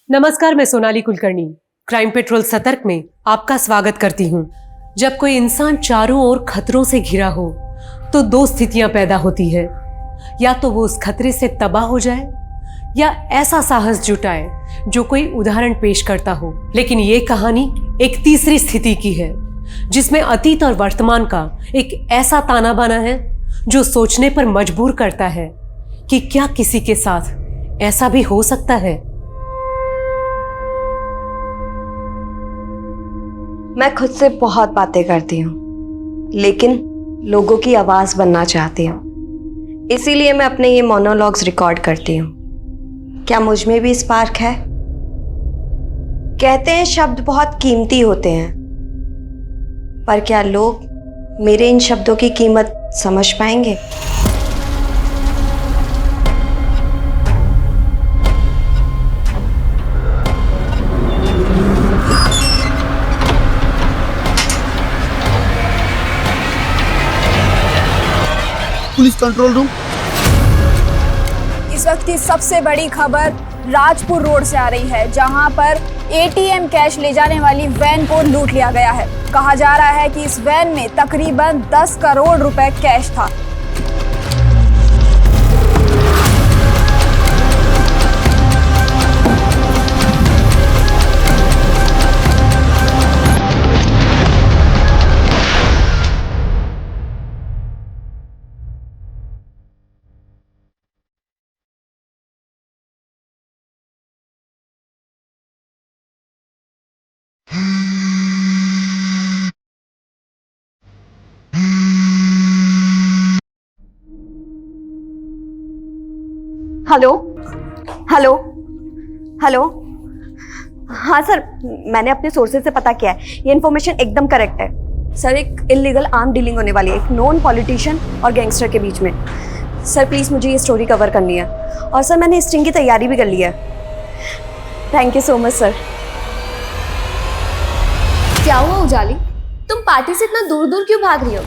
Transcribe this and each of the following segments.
नमस्कार, मैं Sonali Kulkarni crime petrol सतर्क में आपका स्वागत करती हूँ। जब कोई इंसान चारों ओर खतरों से घिरा हो तो दो स्थितियां पैदा होती है, या तो वो उस खतरे से तबाह हो जाए या ऐसा साहस जुटाए जो कोई उदाहरण पेश करता हो। लेकिन ये कहानी एक तीसरी स्थिति की है, जिसमें अतीत और वर्तमान का एक ऐसा ताना बाना है जो सोचने पर मजबूर करता है कि क्या किसी के साथ ऐसा भी हो सकता है। मैं खुद से बहुत बातें करती हूँ, लेकिन लोगों की आवाज बनना चाहती हूँ। इसीलिए मैं अपने ये मोनोलॉग्स रिकॉर्ड करती हूँ। क्या मुझ में भी स्पार्क है? कहते हैं शब्द बहुत कीमती होते हैं, पर क्या लोग मेरे इन शब्दों की कीमत समझ पाएंगे? Police control room. इस वक्त की सबसे बड़ी खबर राजपुर रोड से आ रही है, जहां पर एटीएम कैश ले जाने वाली वैन को लूट लिया गया है। कहा जा रहा है कि इस वैन में तकरीबन 10 करोड़ रुपए कैश था। Hello hello hello. हाँ सर, मैंने अपने सोर्सेज से पता किया है, ये इन्फॉर्मेशन एकदम करेक्ट है। सर, एक इलीगल आर्म डीलिंग होने वाली है एक नॉन पॉलिटिशियन और गैंगस्टर के बीच में। सर प्लीज़ मुझे ये स्टोरी कवर करनी है, और सर मैंने स्टिंग की तैयारी भी कर ली है। Thank you so much sir. क्या हुआ उजाली, तुम पार्टी से इतना दूर दूर क्यों भाग रही हो?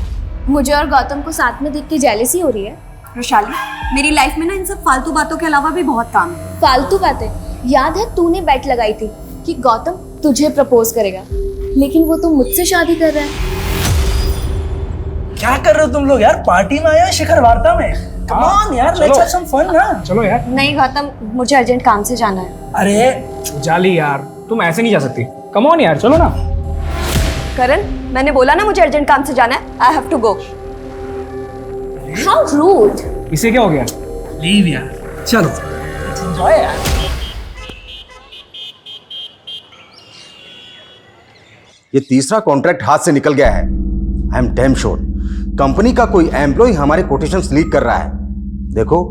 मुझे और गौतम को साथ में देख के जेलसी हो रही है? वैशाली, मेरी लाइफ में ना इन सब फालतू बातों के अलावा भी बहुत काम है। फालतू बातें? याद है तूने बेट लगाई थी कि गौतम तुझे प्रपोज करेगा, लेकिन वो तो मुझसे शादी कर रहा है। क्या कर रहे हो तुम लोग यार? पार्टी में आया शिखर वार्ता में। कम ऑन यार, लेट्स हैव सम फन ना। चलो यार। नहीं गौतम, मुझे अर्जेंट काम से जाना है। अरे जाली यार, तुम ऐसे नहीं जा सकती। कम ऑन यार, चलो ना। करण, मैंने बोला ना मुझे अर्जेंट काम से जाना है। I have to go. How rude. इसे क्या हो गया? लीव यार, चलो लेट्स एंजॉय यार। ये तीसरा कॉन्ट्रैक्ट हाथ से निकल गया है। I am damn sure company का कोई एम्प्लॉय हमारे कोटेशंस लीक कर रहा है। देखो,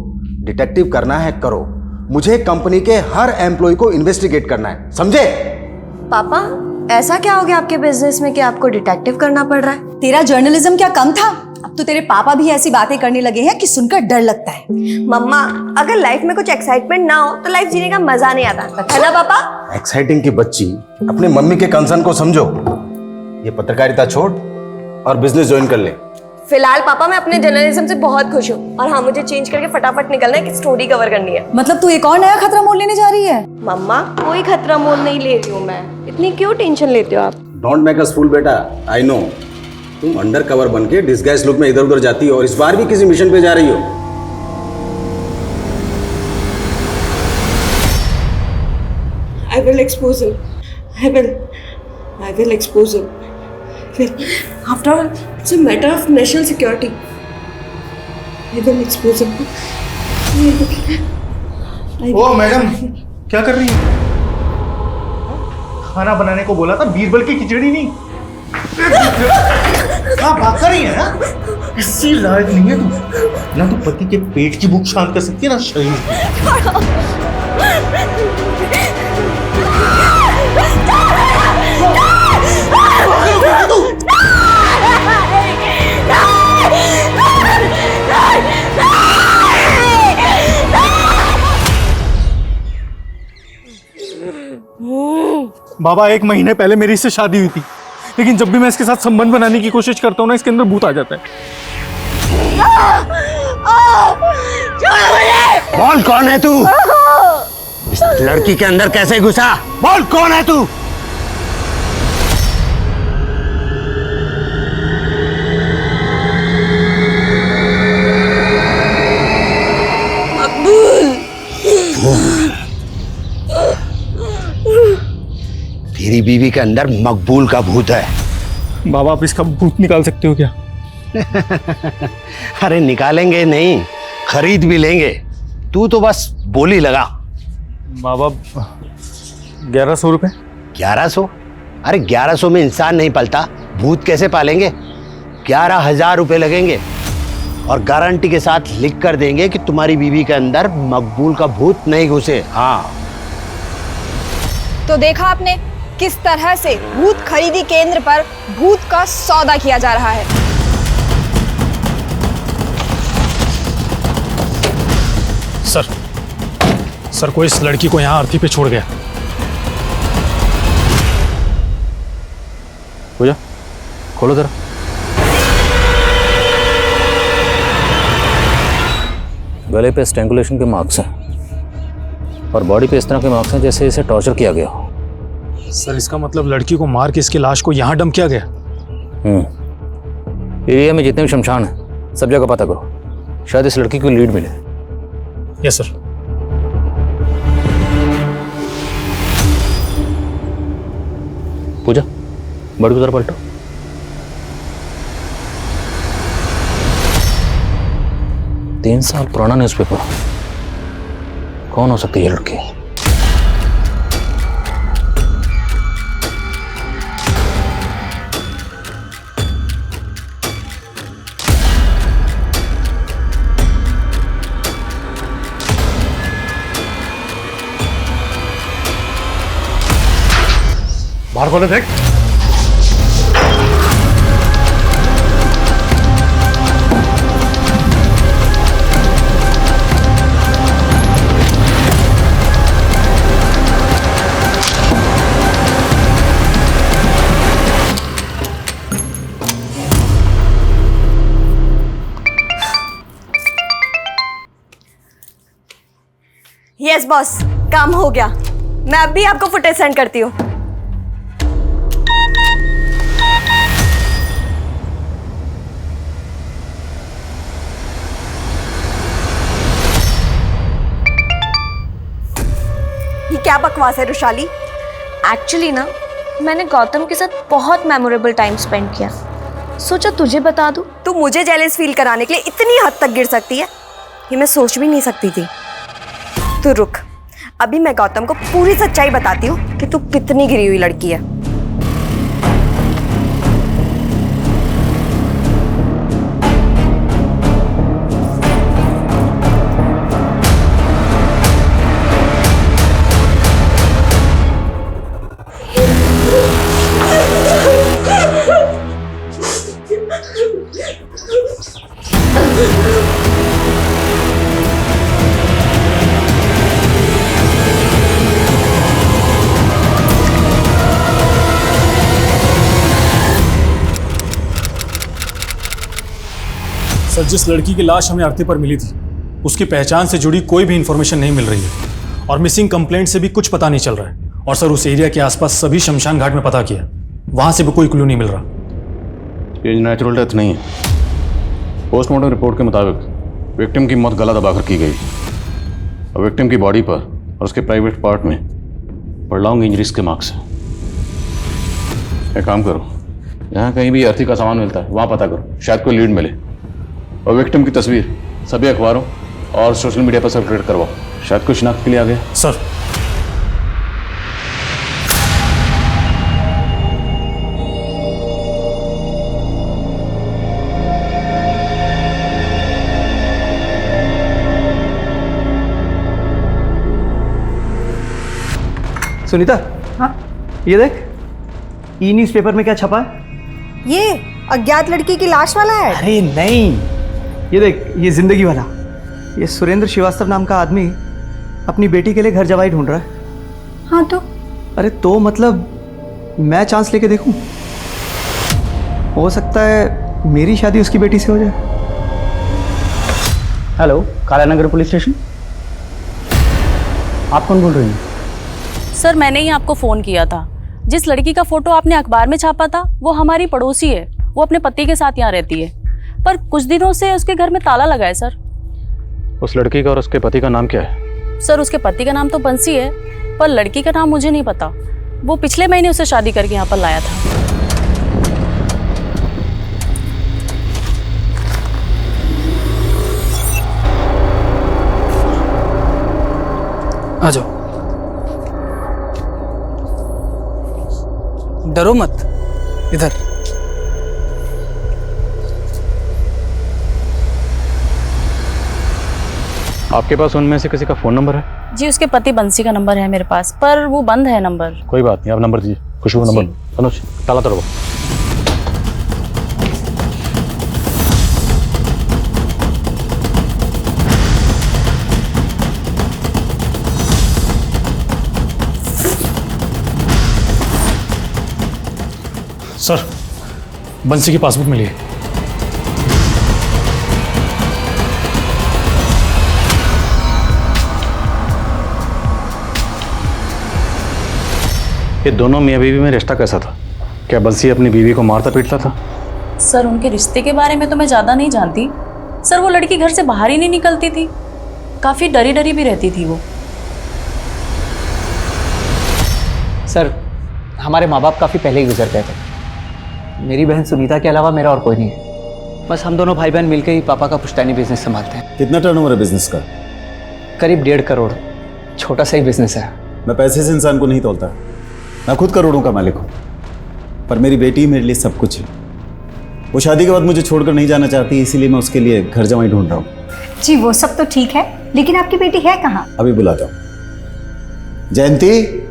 डिटेक्टिव करना है करो, मुझे कंपनी के हर एम्प्लॉय को इन्वेस्टिगेट करना है, समझे? पापा, ऐसा क्या हो गया आपके बिजनेस में कि आपको डिटेक्टिव करना पड़ रहा है? तेरा जर्नलिज्म क्या कम था? अब तो तेरे पापा भी ऐसी बातें करने लगे हैं कि सुनकर डर लगता है। मम्मा, अगर लाइफ में कुछ एक्साइटमेंट ना हो तो लाइफ जीने का मजा नहीं आता, है ना पापा? एक्साइटिंग की बच्ची, अपने मम्मी के कंसर्न को समझो। ये पत्रकारिता छोड़ और बिजनेस ज्वाइन कर ले। फिलहाल पापा मैं अपने जर्नलिज्म से बहुत खुश हूँ, और हाँ, मुझे चेंज करके फटाफट निकलना है, कि स्टोरी कवर करनी है। मतलब तू एक और नया खतरा मोल लेने जा रही है? मम्मा, कोई खतरा मोल नहीं ले रही हूँ मैं, इतनी क्यों टेंशन लेते हो आप? डोंट मेक अस फूल बेटा, आई नो तुम अंडर कवर बन के डिस्गाइज लुक में इधर उधर जाती हो, और इस बार भी किसी मिशन पे जा रही हो। I will expose him. I will expose him. After all, it's a matter of national security. I will expose him. ओ मैडम, क्या कर रही है? खाना बनाने को बोला था, बीरबल की खिचड़ी नहीं। क्या बात कर रही है ना? किसी लायक नहीं है तू। ना तो पति के पेट की भूख शांत कर सकती है, ना शरीर की। बाबा, 1 महीने पहले मेरी इससे शादी हुई थी, लेकिन जब भी मैं इसके साथ संबंध बनाने की कोशिश करता हूँ ना, इसके अंदर भूत आ जाता है। बोल, कौन है तू? इस लड़की के अंदर कैसे घुसा? बोल, कौन है तू? तेरी बीवी के अंदर मकबूल का भूत है। बाबा आप इसका भूत निकाल सकते हो क्या? अरे निकालेंगे नहीं, खरीद भी लेंगे। तू तो बस बोली लगा। बाबा 1100 रुपये। 1100? अरे 1100 में इंसान नहीं पलता, भूत कैसे पालेंगे? 11,000 रुपए लगेंगे और गारंटी के साथ लिख कर देंगे कि तुम्हारी बीवी के अंदर मकबूल का भूत नहीं घुसे। हाँ। तो देखा आपने किस तरह से भूत खरीदी केंद्र पर भूत का सौदा किया जा रहा है। सर कोई इस लड़की को यहाँ अर्थी पे छोड़ गया। पूजा खोलो जरा। गले पे स्ट्रैंगुलेशन के मार्क्स हैं और बॉडी पे इस तरह के मार्क्स हैं जैसे इसे टॉर्चर किया गया हो। सर इसका मतलब लड़की को मार के इसकी लाश को यहाँ डंप किया गया। एरिया में जितने भी शमशान हैं सब जगह पता करो, शायद इस लड़की को लीड मिले। Yes sir. पूजा बड़ी को जरा पलटो। तीन साल पुराना न्यूज़पेपर, कौन हो सकती है ये लड़की? बाहर खोले देख। यस बॉस, काम हो गया। मैं अभी आपको फुटेज सेंड करती हूँ। ये क्या बकवास है रुशाली? एक्चुअली ना मैंने गौतम के साथ बहुत मेमोरेबल टाइम स्पेंड किया, सोचा तुझे बता दूं। तू मुझे जेलस फील कराने के लिए इतनी हद तक गिर सकती है, ये मैं सोच भी नहीं सकती थी। तू रुक, अभी मैं गौतम को पूरी सच्चाई बताती हूँ कि तू कितनी गिरी हुई लड़की है। सर जिस लड़की की लाश हमें अर्थी पर मिली थी उसकी पहचान से जुड़ी कोई भी इंफॉर्मेशन नहीं मिल रही है और मिसिंग कंप्लेंट से भी कुछ पता नहीं चल रहा है। और सर उस एरिया के आसपास सभी शमशान घाट में पता किया, वहां से भी कोई क्लू नहीं मिल रहा। ये नेचुरल डेथ नहीं है। पोस्टमार्टम रिपोर्ट के मुताबिक विक्टिम की मौत गला दबाकर की गई और विक्टिम की बॉडी पर और उसके प्राइवेट पार्ट में प्रॉन्ग इंजरीज के मार्क्स हैं। एक काम करो, यहाँ कहीं भी अर्थी का सामान मिलता है वहाँ पता करो, शायद कोई लीड मिले। और विक्टिम की तस्वीर सभी अखबारों और सोशल मीडिया पर सर्कुलेट करवाओ, शायद कुछ शिनाख्त के लिए आ गया। सर सुनीता, हाँ ये देख, ई न्यूज़पेपर में क्या छपा है? ये अज्ञात लड़की की लाश वाला है? अरे नहीं, ये देख, ये जिंदगी वाला। ये सुरेंद्र श्रीवास्तव नाम का आदमी अपनी बेटी के लिए घर जवाई ढूंढ रहा है। हाँ तो? अरे तो मतलब मैं चांस लेके देखूं, हो सकता है मेरी शादी उसकी बेटी से हो जाए। हेलो, काला नगर पुलिस स्टेशन। आप कौन बोल रही हैं? सर मैंने ही आपको फ़ोन किया था। जिस लड़की का फ़ोटो आपने अखबार में छापा था वो हमारी पड़ोसी है। वो अपने पति के साथ यहाँ रहती है, पर कुछ दिनों से उसके घर में ताला लगा है सर। उस लड़की का और उसके पति का नाम क्या है? सर उसके पति का नाम तो बंसी है, पर लड़की का नाम मुझे नहीं पता। वो पिछले महीने उसे शादी करके यहाँ पर लाया था। आ जाओ, डरो मत, इधर। आपके पास उनमें से किसी का फ़ोन नंबर है? जी उसके पति बंसी का नंबर है मेरे पास, पर वो बंद है नंबर। कोई बात नहीं, आप नंबर दीजिए। खुशबू नंबर। अनुज ताला तोड़ो। सर बंसी की पासबुक मिली है। ये दोनों मियाँ बीवी में रिश्ता कैसा था? क्या बंसी अपनी बीवी को मारता पीटता था? सर उनके रिश्ते के बारे में तो मैं ज़्यादा नहीं जानती। सर वो लड़की घर से बाहर ही नहीं निकलती थी, काफ़ी डरी डरी भी रहती थी वो। सर हमारे माँ बाप काफ़ी पहले ही गुजर गए थे। मेरी बहन सुनीता के अलावा मेरा और कोई नहीं है। बस हम दोनों भाई बहन मिलकर ही पापा का पुश्तैनी बिजनेस संभालते हैं। कितना टर्नओवर है बिजनेस का? करीब 1.5 करोड़। छोटा सा ही बिजनेस है। मैं पैसे से इंसान को नहीं तोलता, मैं खुद करोड़ों का मालिक हूँ, पर मेरी बेटी मेरे लिए सब कुछ है। वो शादी के बाद मुझे छोड़कर नहीं जाना चाहती, इसीलिए मैं उसके लिए घर जमाई ढूंढ रहा हूँ। जी वो सब तो ठीक है, लेकिन आपकी बेटी है कहाँ? अभी बुलाता हूँ। जयंती,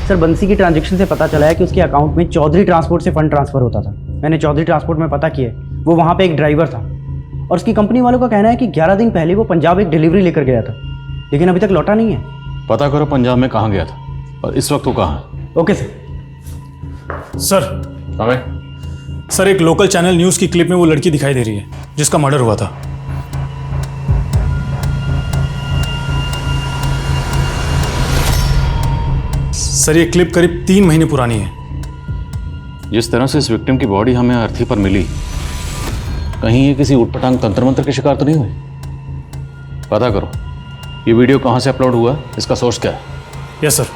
सर बंसी की ट्रांजैक्शन से पता चला है कि उसके अकाउंट में चौधरी ट्रांसपोर्ट से फंड ट्रांसफर होता था। मैंने चौधरी ट्रांसपोर्ट में पता किया, वो वहाँ पे एक ड्राइवर था और उसकी कंपनी वालों का कहना है कि 11 दिन पहले वो पंजाब एक डिलीवरी लेकर गया था, लेकिन अभी तक लौटा नहीं है। पता करो पंजाब में कहाँ गया था और इस वक्त वो कहाँ है। Okay sir. सर एक लोकल चैनल न्यूज़ की क्लिप में वो लड़की दिखाई दे रही है जिसका मर्डर हुआ था। सर ये क्लिप करीब 3 महीने पुरानी है। जिस तरह से इस विक्टिम की बॉडी हमें अर्थी पर मिली, कहीं ये किसी उटपटांग तंत्र मंत्र के शिकार तो नहीं हुई? पता करो ये वीडियो कहाँ से अपलोड हुआ, इसका सोर्स क्या है। Yes sir.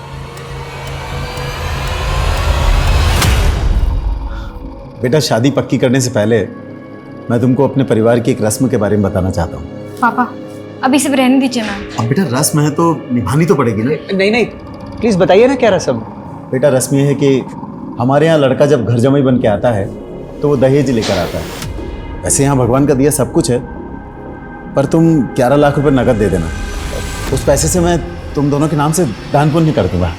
बेटा शादी पक्की करने से पहले मैं तुमको अपने परिवार की एक रस्म के बारे में बताना चाहता हूँ। पापा अभी सब रहने दीजिए ना। अब बेटा रस्म है तो निभानी तो पड़ेगी ना। नहीं नहीं, प्लीज़ बताइए ना क्या रस्म। बेटा रस्म ये है कि हमारे यहाँ लड़का जब घर जमाई बन के आता है तो वो दहेज लेकर आता है। वैसे यहाँ भगवान का दिया सब कुछ है, पर तुम 11 लाख रुपए नकद दे देना। उस पैसे से मैं तुम दोनों के नाम से दान पुण्य कर दूंगा।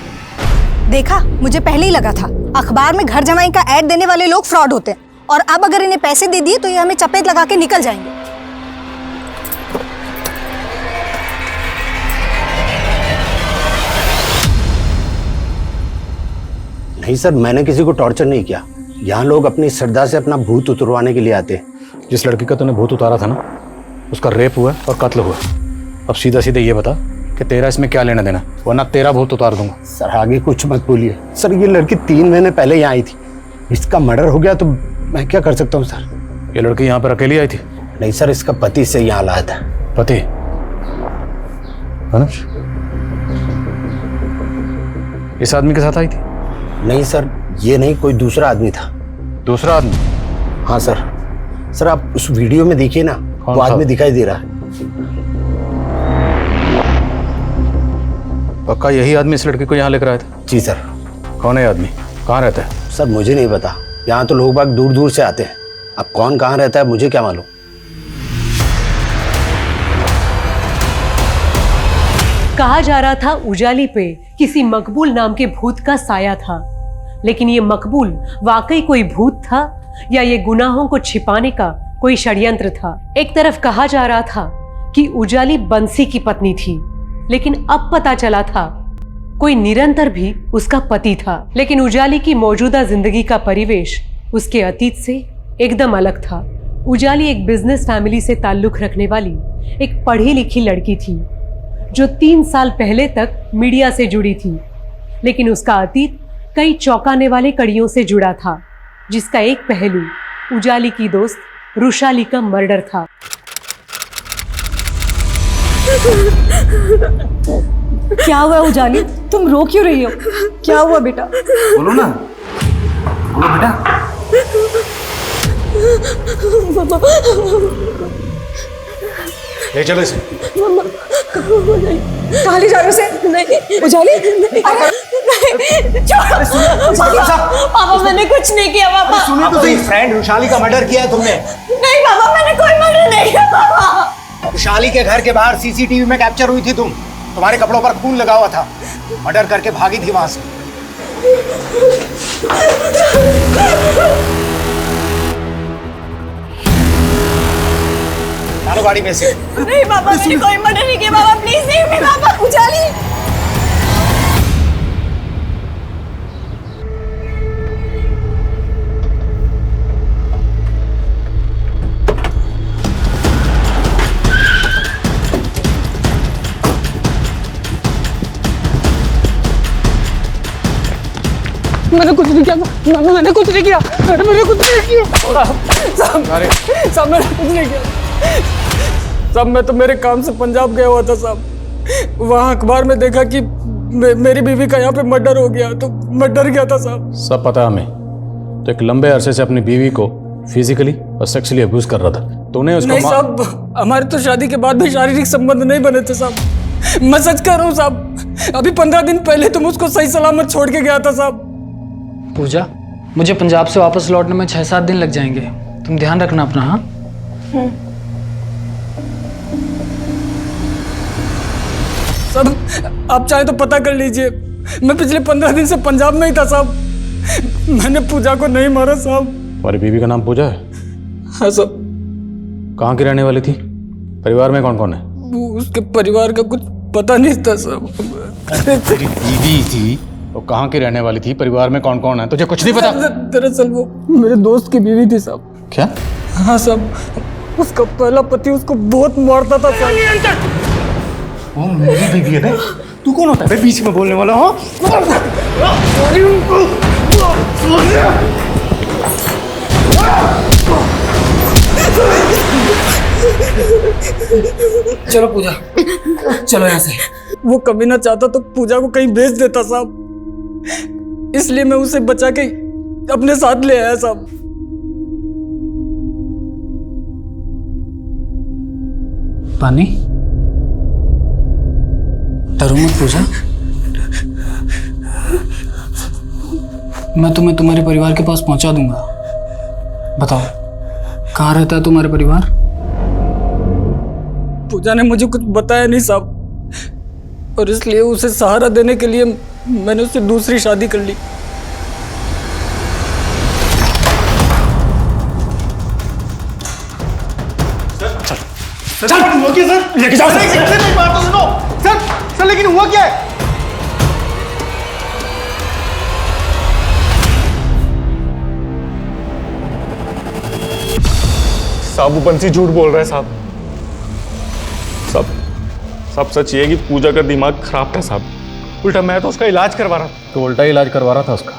देखा, मुझे पहले ही लगा था अखबार में घर जमाई का ऐड देने वाले लोग फ्रॉड होते हैं, और अब अगर इन्हें पैसे दे दिए तो ये हमें चपेट लगा के निकल जाएंगे। नहीं सर, मैंने किसी को टॉर्चर नहीं किया। यहाँ लोग अपनी श्रद्धा से अपना भूत उतरवाने के लिए आते हैं। जिस लड़की का तूने भूत उतारा था ना, उसका रेप हुआ और कत्ल हुआ। अब सीधा सीधा ये बता कि तेरा इसमें क्या लेना देना, वरना तेरा भूत उतार दूंगा। सर आगे कुछ मत बोलिए। सर ये लड़की 3 महीने पहले यहाँ आई थी, इसका मर्डर हो गया तो मैं क्या कर सकता हूँ सर। ये लड़की यहाँ पर अकेली आई थी? नहीं सर, इसका पति से यहाँ लाया था। पति? अनुज इस आदमी के साथ आई थी? नहीं सर, ये नहीं, कोई दूसरा आदमी था। दूसरा आदमी? हाँ सर। सर आप उस वीडियो में देखिए ना, वो आदमी दिखाई दे रहा है। पक्का यही आदमी इस लड़की को यहाँ लेकर आया था? जी सर। कौन है आदमी, कहाँ रहता है? सर मुझे नहीं पता, यहाँ तो लोग बाग दूर दूर से आते हैं। अब कौन कहाँ रहता है मुझे क्या मालूम। कहा जा रहा था उजाली पे किसी मकबूल नाम के भूत का साया था, लेकिन ये मकबूल वाकई कोई भूत था या ये गुनाहों को छिपाने का कोई षड्यंत्र था। एक तरफ कहा जा रहा था कि उजाली बंसी की पत्नी थी, लेकिन अब पता चला था कोई निरंतर भी उसका पति था, लेकिन उजाली की मौजूदा जिंदगी का परिवेश उसके अतीत से एकदम अलग था। उजाली एक बिजनेस फैमिली से ताल्लुक रखने वाली एक पढ़ी लिखी लड़की थी जो 3 साल पहले तक मीडिया से जुड़ी थी, लेकिन उसका अतीत कई चौंकाने वाले कड़ियों से जुड़ा था, जिसका एक पहलू उजाली की दोस्त रुशाली का मर्डर था। क्या हुआ उजाली? तुम रो क्यों रही हो? क्या हुआ बेटा? बोलो ना, बोलो बेटा। ले चलो इसे। कहाँ ले जा रहे हो उसे? नहीं उजाली, नहीं, पापा मैंने कुछ नहीं किया पापा। सुनिए तो सही, फ्रेंड रुशाली का मर्डर किया है तुमने। नहीं पापा, मैंने कोई मर्डर नहीं किया पापा। रुशाली के घर के बाहर सीसीटीवी में कैप्चर हुई थी तुम। तुम्हारे कपड़ों पर खून लगा हुआ था। मर्डर करके भागी थी वहां से। डालो गाड़ी में से। नहीं पापा, मैंने कोई मर्डर नहीं किया पापा, प्लीज नहीं मी पापा। उजाली मैंने कुछ नहीं किया, मैंने कुछ नहीं किया, मैंने कुछ नहीं किया साहब, मैंने कुछ नहीं किया साहब। मैं तो मेरे काम से पंजाब गया हुआ था साहब। वहाँ अखबार में देखा कि मेरी बीवी का यहाँ पे मर्डर हो गया, तो मैं डर गया था साहब। सब पता है हमें। तो एक लंबे अरसे से अपनी बीवी को फिजिकली और सेक्सुअली अब्यूज कर रहा था। तूने उसको नहीं साहब, हमारे तो शादी के बाद भी शारीरिक संबंध नहीं बने थे साहब। मैं सच कह रहा हूँ साहब, अभी 15 दिन पहले तुम उसको सही सलामत छोड़ के गया था साहब। पूजा, मुझे पंजाब से वापस लौटने में 6-7 दिन लग जाएंगे, तुम ध्यान रखना अपना। हाँ साहब, आप चाहे तो पता कर लीजिए, मैं पिछले 15 दिन से पंजाब में ही था साहब। मैंने पूजा को नहीं मारा साहब। तुम्हारी बीवी का नाम पूजा है? हाँ साहब। कहाँ की रहने वाली थी? परिवार में कौन कौन है? उसके परिवार का कुछ पता नहीं था साहब। तेरी बीवी थी तो कहाँ की रहने वाली थी? परिवार में कौन कौन है? तुझे कुछ नहीं पता? दरअसल वो मेरे दोस्त की बीवी थी साहब। क्या? हाँ साहब, उसका पहला पति उसको बहुत मारता था साहब। वो मेरी बीवी है? तू कौन होता है बीच में बोलने वाला? हो चलो पूजा, चलो यहाँ से। वो कभी ना चाहता तो पूजा को कहीं भेज देता साहब, इसलिए मैं उसे बचा के अपने साथ ले आया साहब। पानी, डरो मत पूजा, मैं तुम्हें तुम्हारे परिवार के पास पहुंचा दूंगा। बताओ, कहाँ रहता है तुम्हारा परिवार? पूजा ने मुझे कुछ बताया नहीं साहब, और इसलिए उसे सहारा देने के लिए मैंने उससे दूसरी शादी कर ली। सर हुआ क्या सर? लेके जाओ सर। एक बात तो सुनो सर, लेकिन हुआ क्या है? साहब वो बंसी झूठ बोल रहा है साहब। सब सच ये है कि पूजा का दिमाग खराब था साहब। उल्टा मैं तो उसका इलाज करवा रहा था। तो उल्टा इलाज करवा रहा था उसका।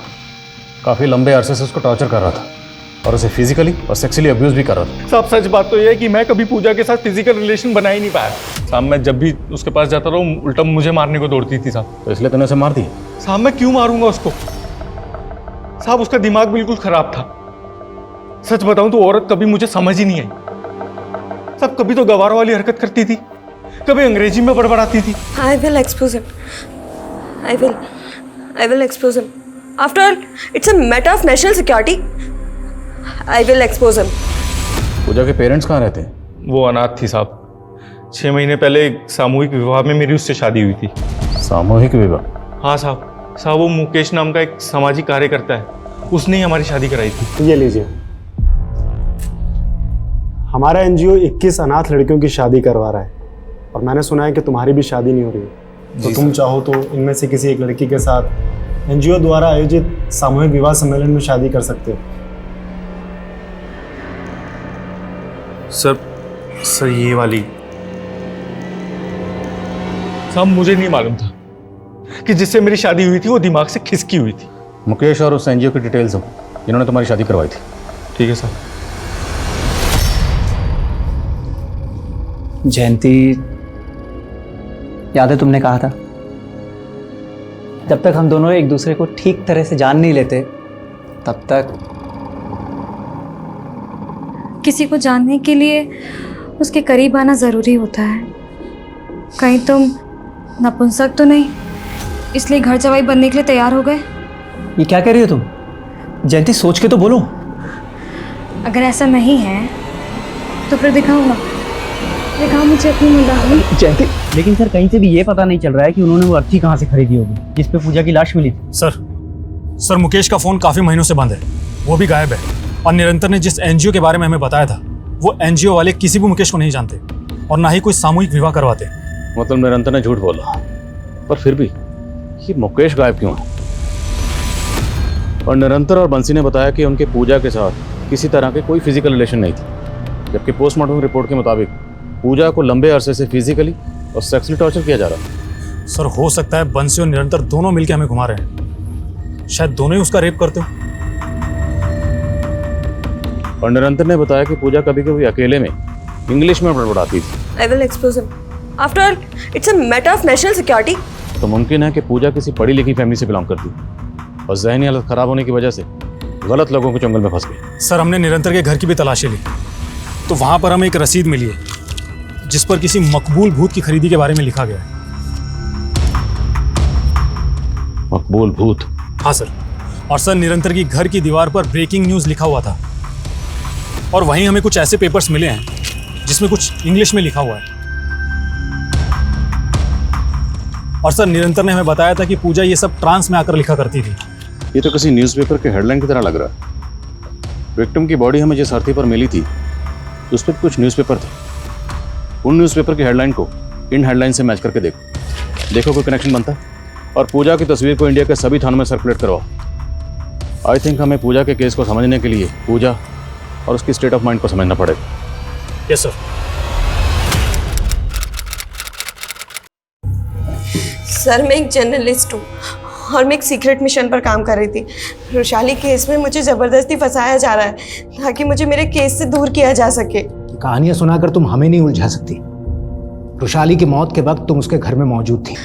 काफ़ी लंबे अरसे से उसको टॉर्चर कर रहा था और उसे फिजिकली और सेक्सुअली अब्यूज भी कर रहा था। साहब सच बात तो ये है कि मैं कभी पूजा के साथ फिजिकल रिलेशन बना ही नहीं पाया साहब। मैं जब भी उसके पास जाता रहा उल्टा मुझे मारने को दौड़ती थी साहब। तो इसलिए तूने उसे मार दी? साहब मैं क्यों मारूंगा उसको साहब, उसका दिमाग बिल्कुल खराब था। सच बताऊं तो औरत कभी मुझे समझ ही नहीं आई साहब। कभी तो गवारों वाली हरकत करती थी, कभी अंग्रेजी में बड़बड़ाती थी। I will expose him. I will expose him. After all, it's a matter of national security. I will expose him. पूजा के पेरेंट्स कहाँ रहते हैं? वो अनाथ थी साहब। 6 महीने पहले एक सामूहिक विवाह में मेरी उससे शादी हुई थी। सामूहिक विवाह? हाँ साहब वो मुकेश नाम का एक सामाजिक कार्यकर्ता है, उसने ही हमारी शादी कराई थी। ये लीजिए, हमारा एनजीओ 21 अनाथ लड़कियों की शादी करवा रहा है, और मैंने सुना है कि तुम्हारी भी शादी नहीं हो रही है। तो तुम चाहो तो इनमें से किसी एक लड़की के साथ एनजीओ द्वारा आयोजित सामूहिक विवाह सम्मेलन में शादी कर सकते हो। सर ये वाली साहब, मुझे नहीं मालूम था कि जिससे मेरी शादी हुई थी वो दिमाग से खिसकी हुई थी। मुकेश और उस एनजीओ की डिटेल्स हो, इन्होंने तुम्हारी शादी करवाई थी। ठीक है सर। जयंती, याद है तुमने कहा था जब तक हम दोनों एक दूसरे को ठीक तरह से जान नहीं लेते तब तक। किसी को जानने के लिए उसके करीब आना ज़रूरी होता है। कहीं तुम नपुंसक तो नहीं, इसलिए घर जवाई बनने के लिए तैयार हो गए? ये क्या कह रही हो तुम? जयंती, सोच के तो बोलो। अगर ऐसा नहीं है तो फिर दिखाऊंगा। दिखाओ मुझे अपनी मुंडाई। जयंती, लेकिन सर कहीं से भी ये पता नहीं चल रहा है कि उन्होंने वो अर्थी कहाँ से खरीदी होगी जिस पे पूजा की लाश मिली थी। सर मुकेश का फोन काफी महीनों से बंद है, वो भी गायब है। और निरंतर ने जिस एनजीओ के बारे में हमें बताया था, वो एनजीओ वाले किसी भी मुकेश को नहीं जानते और ना ही कोई सामूहिक विवाह करवाते। मतलब निरंतर ने झूठ बोला, पर फिर भी ये मुकेश गायब क्यों है? और निरंतर और बंसी ने बताया कि उनके पूजा के साथ किसी तरह के कोई फिजिकल रिलेशन नहीं थी, जबकि पोस्टमार्टम रिपोर्ट के मुताबिक पूजा को लंबे अरसे से फिजिकली और सेक्सुअली टॉर्चर किया जा रहा है। सर, हो सकता है बंसी और निरंतर दोनों मिलकर हमें घुमा रहे हैं। शायद दोनों ही उसका रेप करते हो। और निरंतर ने बताया कि पूजा कभी कभी अकेले में इंग्लिश में बड़बड़ाती थी। I will expose him. After all, it's a matter of national security. तो मुमकिन है कि पूजा किसी पढ़ी लिखी फैमिली से बिलोंग करती और जहनी हालत खराब होने की वजह से गलत लोगों के चंगल में फंस गई। सर, हमने निरंतर के घर की भी तलाशी ली तो वहां पर हमें एक रसीद मिली है जिस पर किसी मकबूल भूत की खरीदी के बारे में लिखा गया है। मकबूल भूत? हाँ सर। और सर, निरंतर की घर की दीवार पर ब्रेकिंग न्यूज लिखा हुआ था और वहीं हमें कुछ ऐसे पेपर्स मिले हैं जिसमें कुछ इंग्लिश में लिखा हुआ है। और सर, निरंतर ने हमें बताया था कि पूजा ये सब ट्रांस में आकर लिखा करती थी। ये तो किसी न्यूज़पेपर के हेडलाइन की तरह लग रहा है। विक्टिम की बॉडी हमें जिस अर्थी पर मिली थी उस पर कुछ न्यूज़पेपर थे। उन न्यूज़पेपर की हेडलाइन को इन हेडलाइन से मैच करके देखो कोई कनेक्शन बनता है। और पूजा की तस्वीर को इंडिया के सभी थानों में सर्कुलेट करवाओ। आई थिंक हमें पूजा के केस को समझने के लिए पूजा और उसकी स्टेट ऑफ माइंड को समझना पड़ेगा। Yes sir. सर, मैं एक जर्नलिस्ट हूँ और मैं एक सीक्रेट मिशन पर काम कर रही थी। रुशाली केस में मुझे ज़बरदस्ती फंसाया जा रहा है ताकि मुझे मेरे केस से दूर किया जा सके। कहानियां सुनाकर तुम हमें नहीं उलझा सकती। रुशाली की मौत के वक्त तुम उसके घर में मौजूद थी।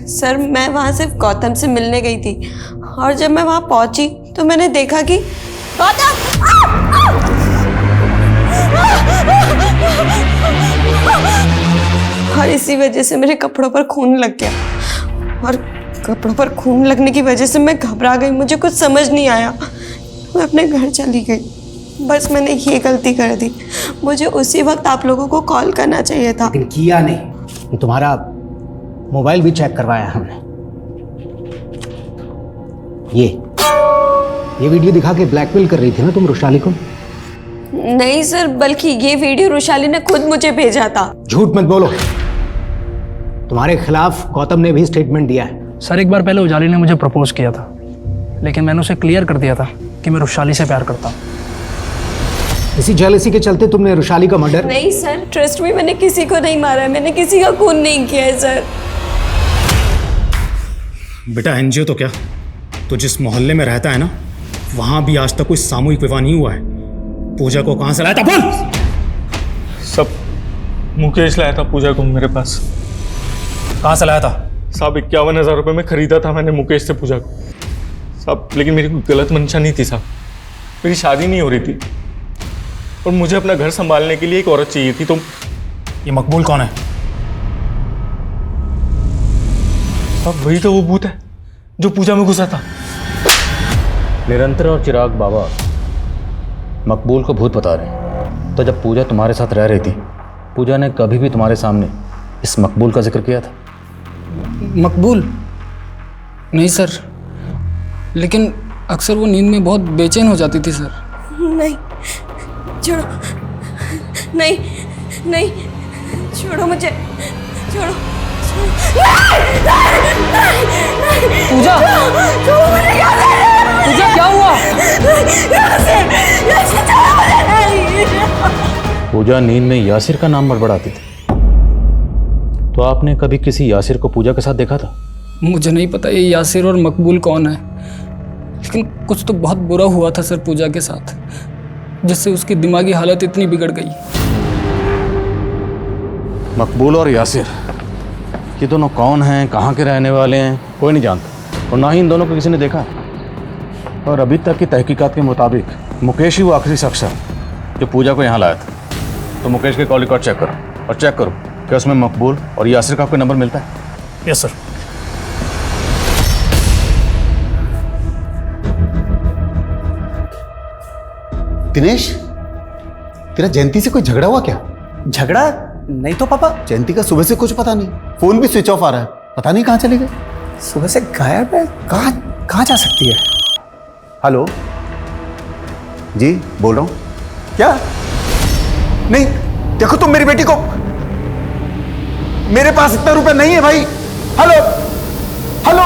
सर, मैं वहाँ सिर्फ गौतम से मिलने गई थी और जब मैं वहाँ पहुँची तो मैंने देखा कि गौतम और इसी वजह से मेरे कपड़ों पर खून लग गया और कपड़ों पर खून लगने की वजह से मैं घबरा गई। मुझे कुछ समझ नहीं आया, मैं अपने घर चली गई। बस मैंने ये गलती कर दी। मुझे उसी वक्त आप लोगों को कॉल करना चाहिए था। लेकिन किया नहीं। तुम्हारा मोबाइल भी चेक करवाया हमने। ये वीडियो दिखा के ब्लैकमेल कर रही थी ना तुम रुशाली को? नहीं सर, बल्कि ये वीडियो रुशाली ने खुद मुझे भेजा था। झूठ मत बोलो। तुम्हारे खिलाफ गौतम ने भी स्टेटमेंट दिया है। सर, एक बार पहले उजाली ने मुझे प्रपोज किया था, लेकिन मैंने उसे क्लियर कर दिया था कि मैं रुशाली से प्यार करता हूँ। इसी जेलसी के चलते तुमने रुशाली का मर्डर? नहीं सर, ट्रस्ट में मैंने किसी को नहीं मारा है, मैंने किसी का खून नहीं किया है सर। बेटा, एनजीओ तो क्या, तो जिस मोहल्ले में रहता है ना, वहां भी आज तक कोई सामूहिक विवाह नहीं हुआ है। पूजा को कहां से लाया था बोल? सब मुकेश लाया था पूजा को मेरे पास। कहां से लाया था? साहब, 51,000 रुपये में खरीदा था मैंने मुकेश से पूजा को साहब। लेकिन मेरी कोई गलत मंशा नहीं थी साहब। मेरी शादी नहीं हो रही थी और मुझे अपना घर संभालने के लिए एक औरत चाहिए थी। तो ये मकबूल कौन है? साहब, वही तो वो भूत है जो पूजा में घुसा था। निरंतर और चिराग बाबा मकबूल को भूत बता रहे हैं। तो जब पूजा तुम्हारे साथ रह रही थी, पूजा ने कभी भी तुम्हारे सामने इस मकबूल का जिक्र किया था? मकबूल? नहीं सर, लेकिन अक्सर वो नींद में बहुत बेचैन हो जाती थी सर। नहीं, छोड़ो, नहीं नहीं, छोड़ो मुझे, छोड़ो, पूजा पूजा क्या हुआ? पूजा नींद में यासिर का नाम बड़बड़ाती थी, तो आपने कभी किसी यासिर को पूजा के साथ देखा था? मुझे नहीं पता ये यासिर और मकबूल कौन है, लेकिन कुछ तो बहुत बुरा हुआ था सर पूजा के साथ, जिससे उसकी दिमागी हालत इतनी बिगड़ गई। मकबूल और यासिर, ये दोनों कौन हैं, कहाँ के रहने वाले हैं, कोई नहीं जानता, और ना ही इन दोनों को किसी ने देखा। और अभी तक की तहकीकात के मुताबिक मुकेश ही वो आखिरी शख्स है जो पूजा को यहाँ लाया था। तो मुकेश के कॉल रिकॉर्ड चेक करो, और चेक करो कि उसमें मकबूल और यासिर का कोई नंबर मिलता है। Yes sir. दिनेश, तेरा जयंती से कोई झगड़ा हुआ क्या? झगड़ा नहीं तो पापा। जयंती का सुबह से कुछ पता नहीं, फोन भी स्विच ऑफ आ रहा है, पता नहीं कहाँ चले गए। सुबह से गायब है, कहाँ जा सकती है? हेलो जी, बोल रहा हूँ। क्या? नहीं, देखो तुम मेरी बेटी को, मेरे पास इतना रुपए नहीं है भाई। हेलो हेलो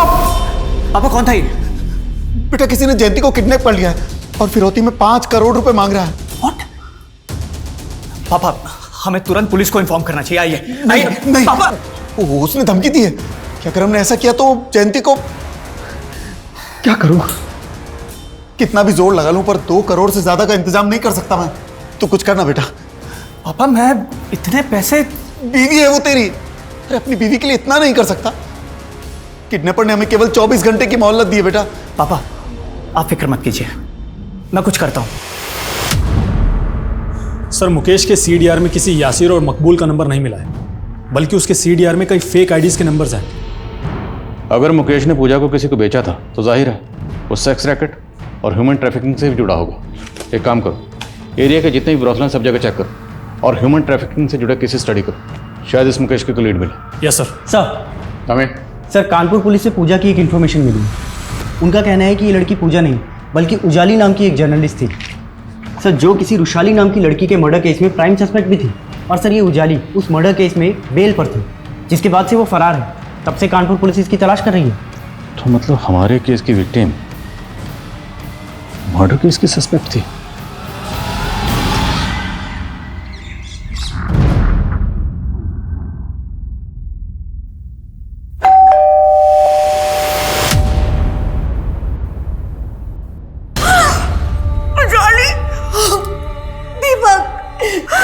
पापा, कौन था ये? बेटा, किसी ने जयंती को किडनैप कर लिया है और फिरौती में 5 करोड़ रुपए मांग रहा है। व्हाट? पापा, हमें तुरंत पुलिस को इन्फॉर्म करना चाहिए। आइए नहीं पापा। उसने धमकी दी है कि अगर हमने ऐसा किया तो जयंती को। क्या करूं? कितना भी जोर लगा लूं पर 2 करोड़ से ज्यादा का इंतजाम नहीं कर सकता मैं। तू कुछ करना बेटा। पापा, मैं इतने पैसे। बीवी है वो तेरी, अरे अपनी बीवी के लिए इतना नहीं कर सकता? किडनैपर ने हमें केवल 24 घंटे की मोहलत दी है बेटा। पापा, आप फिक्र मत कीजिए, मैं कुछ करता हूं। सर, मुकेश के सीडीआर में किसी यासिर और मकबूल का नंबर नहीं मिला है, बल्कि उसके सीडीआर में कई फेक आईडीज के नंबर्स हैं। अगर मुकेश ने पूजा को किसी को बेचा था तो जाहिर है वो सेक्स रैकेट और ह्यूमन ट्रैफिकिंग से भी जुड़ा होगा। एक काम करो, एरिया के जितने भी ब्रोथल सब जगह चेक करो और ह्यूमन ट्रैफिकिंग से जुड़े केसेस स्टडी करो। शायद इस मुकेश की कोई लीड मिले। Yes sir. सर, हमें सर, कानपुर पुलिस से पूजा की एक इन्फॉर्मेशन मिली। उनका कहना है कि ये लड़की पूजा नहीं बल्कि उजाली नाम की एक जर्नलिस्ट थी सर, जो किसी रुशाली नाम की लड़की के मर्डर केस में प्राइम सस्पेक्ट भी थी। और सर, ये उजाली उस मर्डर केस में बेल पर थी, जिसके बाद से वो फरार है। तब से कानपुर पुलिस इसकी तलाश कर रही है। तो मतलब हमारे केस की विक्टिम मर्डर केस की सस्पेक्ट थी।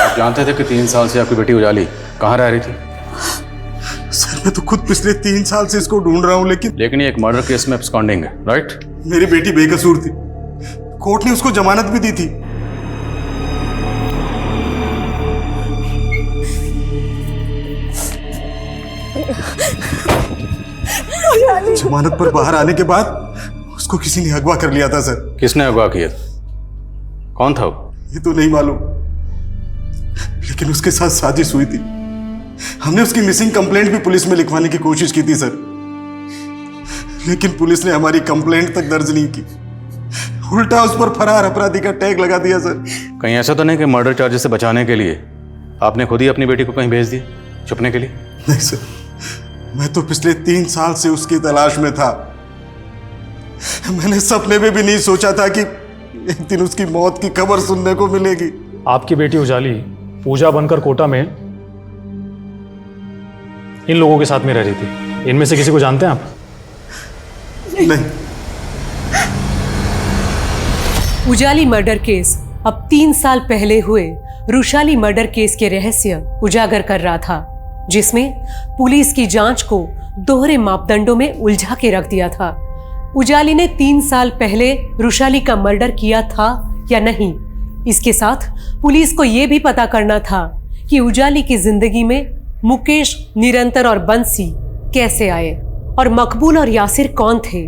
आप जानते थे कि 3 साल से आपकी बेटी उजाली कहाँ रह रही थी? सर, मैं तो खुद पिछले 3 साल से इसको ढूंढ रहा हूँ, लेकिन ये एक मर्डर केस में एब्सकॉन्डिंग है, राइट? मेरी बेटी बेकसूर थी, कोर्ट ने उसको जमानत भी दी थी। जमानत पर बाहर आने के बाद उसको किसी ने अगवा कर लिया था सर। किसने अगवा किया? कौन था वो? ये तो नहीं मालूम, लेकिन उसके साथ साजिश हुई थी। हमने उसकी मिसिंग कंप्लेंट भी पुलिस में लिखवाने की कोशिश की थी सर, लेकिन पुलिस ने हमारी कंप्लेंट तक दर्ज नहीं की, उल्टा उस पर फरार अपराधी का टैग लगा दिया सर। कहीं ऐसा तो नहीं कि मर्डर चार्जेस से बचाने के लिए आपने खुद ही अपनी बेटी को कहीं भेज दिया छुपने के लिए? नहीं सर, मैं तो पिछले 3 साल से उसकी तलाश में था। मैंने सपने में भी नहीं सोचा था कि एक दिन उसकी मौत की खबर सुनने को मिलेगी। आपकी बेटी उजाली पूजा बनकर कोटा में इन लोगों के साथ में रह रही थी। इनमें से किसी को जानते हैं आप? नहीं। उजाली मर्डर केस अब 3 साल पहले हुए रुशाली मर्डर केस के रहस्य उजागर कर रहा था, जिसमें पुलिस की जांच को दोहरे मापदंडों में उलझा के रख दिया था। उजाली ने 3 साल पहले रुशाली का मर्डर किया था या नहीं, इसके साथ पुलिस को यह भी पता करना था कि उजाली की जिंदगी में मुकेश, निरंतर और बंसी कैसे आए और मकबूल और यासिर कौन थे।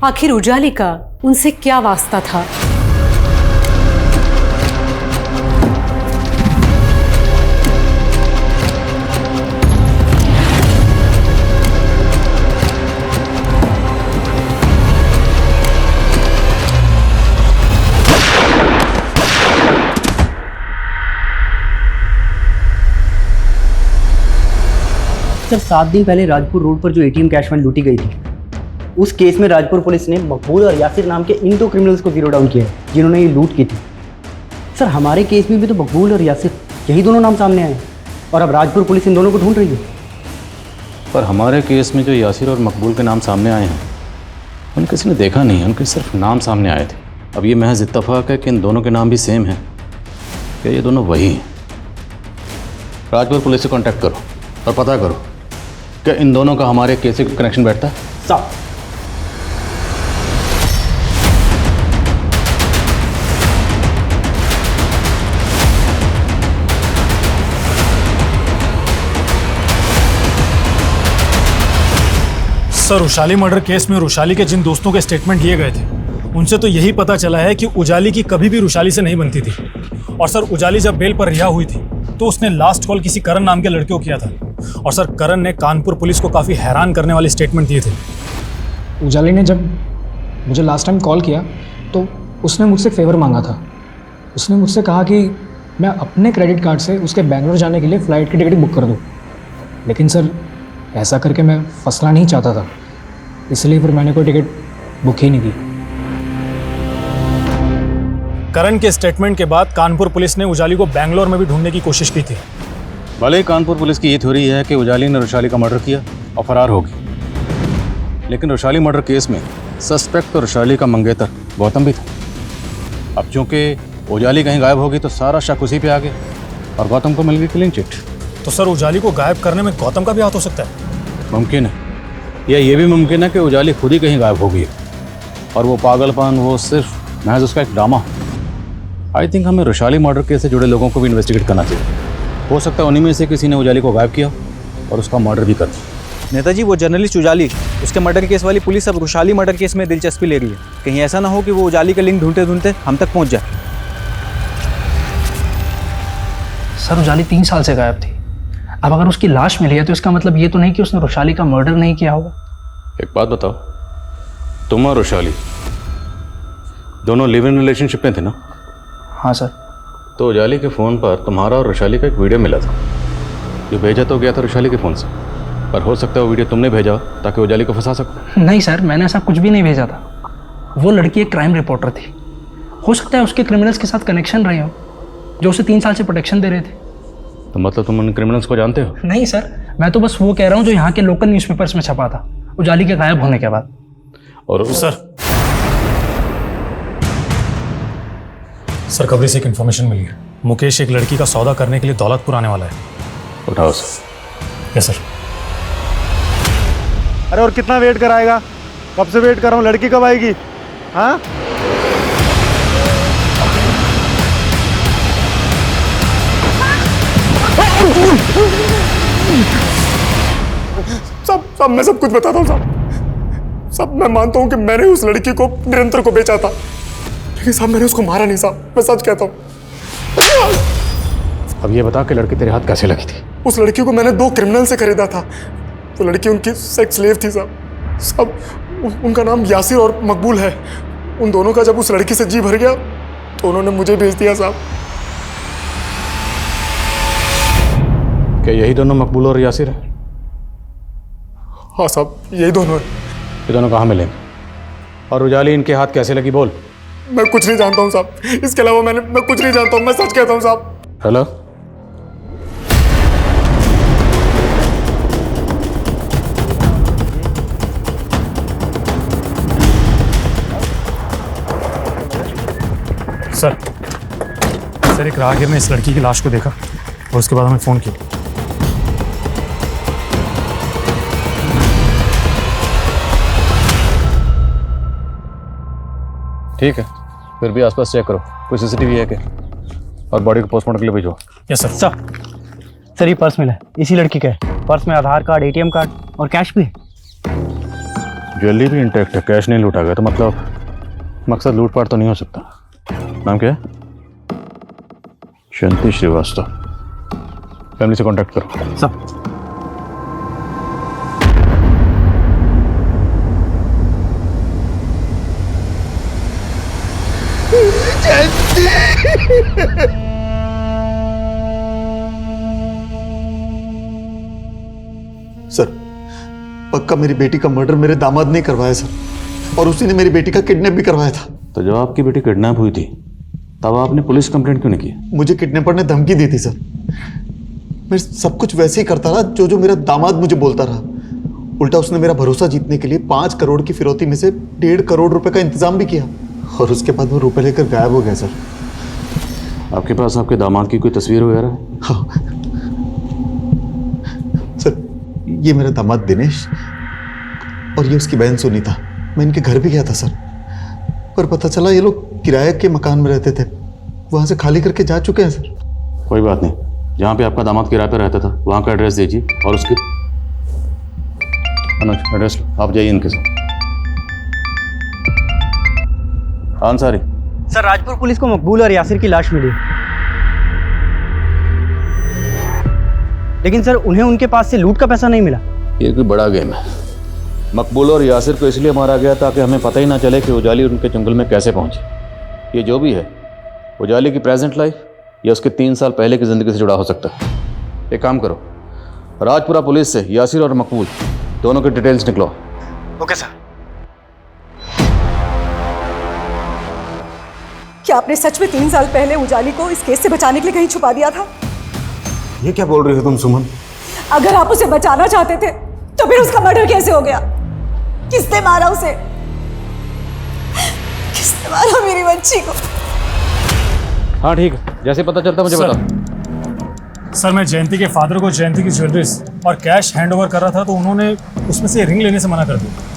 आखिर उजाली का उनसे क्या वास्ता था। सर 7 दिन पहले राजपुर रोड पर जो एटीएम कैश वैन लूटी गई थी, उस केस में राजपुर पुलिस ने मकबूल और यासिर नाम के इन 2 क्रिमिनल्स को जीरो डाउन किया है जिन्होंने ये लूट की थी। सर हमारे केस में भी तो मकबूल और यासिर यही दोनों नाम सामने आए और अब राजपुर पुलिस इन दोनों को ढूंढ रही है। पर हमारे केस में जो यासिर और मकबूल के नाम सामने आए हैं उन किसी ने देखा नहीं, उनके सिर्फ नाम सामने आए थे। अब ये महज इत्तफाक है कि इन दोनों के नाम भी सेम हैं, क्या ये दोनों वही हैं? राजपुर पुलिस से कांटेक्ट करो और पता करो कि इन दोनों का हमारे केस से कनेक्शन बैठता है। साहब सर, उजाली मर्डर केस में रुशाली के जिन दोस्तों के स्टेटमेंट लिए गए थे उनसे तो यही पता चला है कि उजाली की कभी भी रुशाली से नहीं बनती थी। और सर, उजाली जब बेल पर रिहा हुई थी तो उसने लास्ट कॉल किसी करण नाम के लड़के को किया था। और सर, करण ने कानपुर पुलिस को काफ़ी हैरान करने वाले स्टेटमेंट दिए थे। उजाली ने जब मुझे लास्ट टाइम कॉल किया तो उसने मुझसे फेवर मांगा था। उसने मुझसे कहा कि मैं अपने क्रेडिट कार्ड से उसके बेंगलोर जाने के लिए फ़्लाइट की टिकट बुक कर दूँ। लेकिन सर, ऐसा करके मैं फंसना नहीं चाहता था, इसलिए फिर मैंने कोई टिकट बुक ही नहीं की। करण के स्टेटमेंट के बाद कानपुर पुलिस ने उजाली को बेंगलोर में भी ढूंढने की कोशिश की थी। भले ही कानपुर पुलिस की ये थ्योरी है कि उजाली ने रुशाली का मर्डर किया और फरार होगी, लेकिन रुशाली मर्डर केस में सस्पेक्ट तो रुशाली का मंगेतर गौतम भी था। अब चूंकि उजाली कहीं गायब होगी तो सारा शक उसी पे आ गया और गौतम को मिल गई क्लीन चिट। तो सर, उजाली को गायब करने में गौतम का भी हाथ हो सकता है? मुमकिन है, या ये भी मुमकिन है कि उजाली खुद ही कहीं गायब हो गई और वो पागलपन वो सिर्फ महज उसका एक ड्रामा। आई थिंक हमें रुशाली मर्डर केस से जुड़े लोगों को भी इन्वेस्टिगेट करना चाहिए। हो सकता है उन्हीं में से किसी ने उजाली को गायब किया और उसका मर्डर भी कर दिया। नेताजी, वो जर्नलिस्ट उजाली, उसके मर्डर केस वाली पुलिस अब रुशाली मर्डर केस में दिलचस्पी ले रही है। कहीं ऐसा ना हो कि वो उजाली का लिंक ढूंढते ढूंढते हम तक पहुंच जाए। सर, उजाली 3 साल से गायब थी। अब अगर उसकी लाश मिली है तो इसका मतलब ये तो नहीं कि उसने रुशाली का मर्डर नहीं किया होगा। एक बात बताओ, तुम और रुशाली दोनों लिव इन रिलेशनशिप में थे ना? हाँ सर। तो उजाली के फ़ोन पर तुम्हारा और रुशाली का एक वीडियो मिला था, जो भेजा तो गया था रुशाली के फ़ोन से, पर हो सकता है वो वीडियो तुमने भेजा ताकि उजाली को फंसा सको। नहीं सर, मैंने ऐसा कुछ भी नहीं भेजा था। वो लड़की एक क्राइम रिपोर्टर थी। हो सकता है उसके क्रिमिनल्स के साथ कनेक्शन रहे हो जो उसे 3 साल से प्रोटेक्शन दे रहे थे। तो मतलब तुम उन क्रिमिनल्स को जानते हो? नहीं सर, मैं तो बस वो कह रहा हूँ जो यहाँ के लोकल न्यूज़पेपर्स में छपा था उजाली के गायब होने के बाद। और सर, खबरी से एक इन्फॉर्मेशन मिली है। मुकेश एक लड़की का सौदा करने के लिए दौलतपुर आने वाला है। उठाओ सर। Yes sir. अरे और कितना वेट कराएगा? कब से वेट कर रहा हूँ, लड़की कब आएगी? हाँ, सब मैं सब कुछ बताता हूँ साहब। सब मैं मानता हूँ कि मैंने उस लड़की को निरंतर को बेचा था, लेकिन साहब मैंने उसको मारा नहीं साहब, मैं सच कहता हूँ। अब ये बता कि लड़की तेरे हाथ कैसे लगी थी? उस लड़की को मैंने 2 क्रिमिनल से खरीदा था। वो लड़की उनकी सेक्स स्लेव थी साहब। सब उनका नाम यासिर और मकबूल है। उन दोनों का जब उस लड़की से जी भर गया तो उन्होंने मुझे भेज दिया साहब। क्या यही दोनों मकबूल और यासिर है? हाँ साहब, यही दोनों है। ये दोनों कहाँ मिले और उजाली इनके हाथ कैसे लगी? बोल। मैं कुछ नहीं जानता हूँ साहब, इसके अलावा मैं कुछ नहीं जानता हूँ, मैं सच कहता हूँ साहब। हेलो, सर, एक राहगीर ने इस लड़की की लाश को देखा और उसके बाद हमें फ़ोन किया। ठीक है, फिर भी आसपास चेक करो, कोई सीसीटीवी है क्या? और बॉडी को पोस्टमार्टम के लिए भेजो। Yes sir. सर, ये पर्स मिला है, इसी लड़की का है। पर्स में आधार कार्ड, एटीएम कार्ड और कैश भी है। ज्वेलरी भी इंटैक्ट है, कैश नहीं लूटा गया, तो मतलब मकसद लूटपाट तो नहीं हो सकता। नाम क्या है? शांति श्रीवास्तव। फैमिली से कांटेक्ट करो। सर, पक्का मेरी बेटी का मर्डर मेरे दामाद ने करवाया सर, और उसी ने मेरी बेटी का किडनैप भी करवाया था। तो जब आपकी बेटी किडनैप हुई थी तब आपने पुलिस कंप्लेंट क्यों नहीं की? मुझे किडनैपर ने धमकी दी थी सर। मैं सब कुछ वैसे ही करता रहा जो मेरा दामाद मुझे बोलता रहा। उल्टा उसने मेरा भरोसा जीतने के लिए 5 करोड़ की फिरौती में से 1.5 करोड़ रुपए का इंतजाम भी किया, और उसके बाद वो रुपए लेकर गायब हो गया सर। आपके पास आपके दामाद की कोई तस्वीर वगैरह? हाँ सर, ये मेरा दामाद दिनेश और ये उसकी बहन सुनीता। मैं इनके घर भी गया था सर, पर पता चला ये लोग किराए के मकान में रहते थे, वहां से खाली करके जा चुके हैं सर। कोई बात नहीं, जहाँ पे आपका दामाद किराए पे रहता था वहाँ का एड्रेस दीजिए और उसके अनुज एड्रेस आप जाइए इनके साथ। अंसारी सर, राजपुर पुलिस को मकबूल और यासिर की लाश मिली, लेकिन सर उन्हें उनके पास से लूट का पैसा नहीं मिला। ये कोई बड़ा गेम है। मकबूल और यासिर को इसलिए मारा गया ताकि हमें पता ही ना चले कि उजाली उनके जंगल में कैसे पहुंचे। ये जो भी है, उजाली की प्रेजेंट लाइफ या उसके 3 साल पहले की ज़िंदगी से जुड़ा हो सकता है। एक काम करो, राजपुरा पुलिस से यासिर और मकबूल दोनों की डिटेल्स निकलो। Okay sir. क्या आपने सच में 3 साल पहले उजाली को इस केस से बचाने के लिए कहीं छुपा दिया था? ये क्या बोल रही हो तुम सुमन? अगर आप उसे बचाना चाहते थे तो फिर उसका मर्डर कैसे हो गया? किसने मारा उसे? किसने मारा मेरी बच्ची को? हाँ ठीक है, जैसे पता चलता मुझे बताओ। सर, मैं जयंती के फादर को जयंती की ज्वेलरीज और कैश हैंड ओवर कर रहा था तो उन्होंने उसमें से रिंग लेने से मना कर दिया।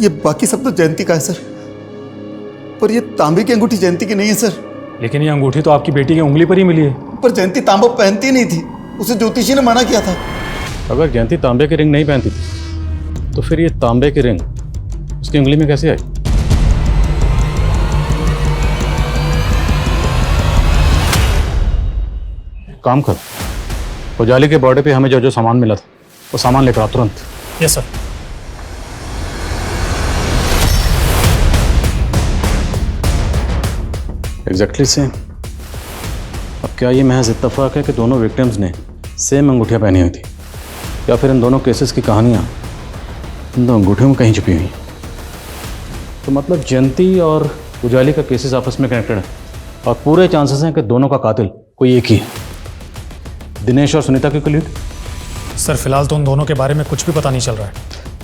ये बाकी सब तो जयंती का है सर, पर ये तांबे की अंगूठी जयंती की नहीं है सर। लेकिन ये अंगूठी तो आपकी बेटी की उंगली पर ही मिली है। पर जयंती तांबा पहनती नहीं थी, उसे ज्योतिषी ने मना किया था। अगर जयंती तांबे की रिंग नहीं पहनती थी तो फिर ये तांबे की रिंग उसकी उंगली में कैसे आई? काम करो, उजाली के बॉर्डर पे हमें जो जो सामान मिला था वो सामान लेकर आओ तुरंत। Yes sir. Exactly same. अब क्या ये महज इत्तेफाक है कि दोनों विक्टिम्स ने सेम अंगूठियाँ पहनी हुई थी, या फिर इन दोनों केसेस की कहानियाँ इन दो अंगूठियों में कहीं छुपी हुई हैं? तो मतलब जयंती और उजाली का केसेस आपस में कनेक्टेड है और पूरे चांसेस हैं कि दोनों का कातिल कोई एक ही है। दिनेश और सुनीता की क्लीड? सर, फिलहाल तो उन दोनों के बारे में कुछ भी पता नहीं चल रहा है।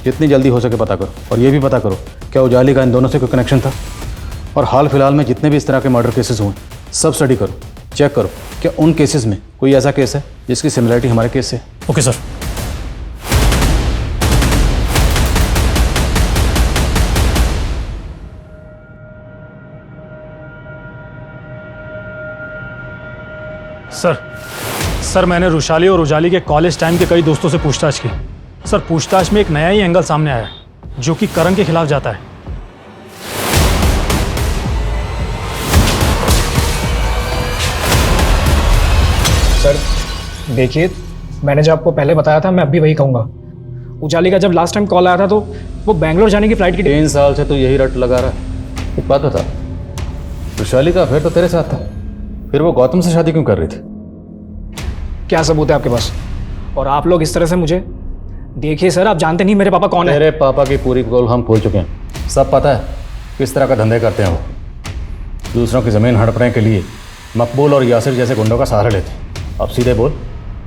जितनी जल्दी हो सके पता करो, और ये भी पता करो क्या उजाली का इन दोनों से कोई कनेक्शन था। और हाल फिलहाल में जितने भी इस तरह के मर्डर केसेस हुए सब स्टडी करो, चेक करो क्या उन केसेस में कोई ऐसा केस है जिसकी सिमिलरिटी हमारे केस से। Okay sir. सर, मैंने रुशाली और उजाली के कॉलेज टाइम के कई दोस्तों से पूछताछ की। सर, पूछताछ में एक नया ही एंगल सामने आया है जो कि करण के खिलाफ जाता है। सर देखिए, मैंने जो आपको पहले बताया था मैं अब भी वही कहूँगा। उजाली का जब लास्ट टाइम कॉल आया था तो वो बैंगलोर जाने की फ्लाइट की 3 साल से तो यही रट लगा रहा है। एक बात बता, रुशाली का अफेयर तो तेरे साथ था, फिर वो गौतम से शादी क्यों कर रही थी? क्या सबूत है आपके पास? और आप लोग इस तरह से मुझे देखिए सर, आप जानते नहीं मेरे पापा कौन है। मेरे पापा की पूरी पोल हम खोल चुके हैं, सब पता है किस तरह का धंधे करते हैं वो। दूसरों की ज़मीन हड़पने के लिए मकबूल और यासिर जैसे गुंडों का सहारा लेते हैं। अब सीधे बोल,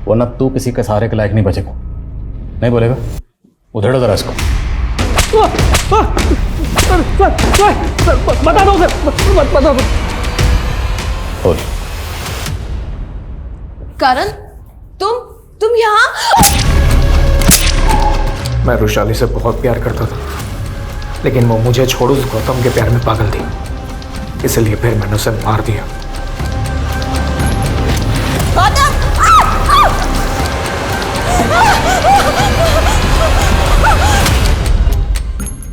वरना तू किसी के सहारे के लायक नहीं बचेगा। नहीं बोलेगा? उधेड़ो जरा इसको। बता दो सर, बता दो। बोल। करण, तुम यहाँ? मैं रुशाली से बहुत प्यार करता था, लेकिन वो मुझे छोड़ उस गौतम के प्यार में पागल थी, इसलिए फिर मैंने उसे मार दिया।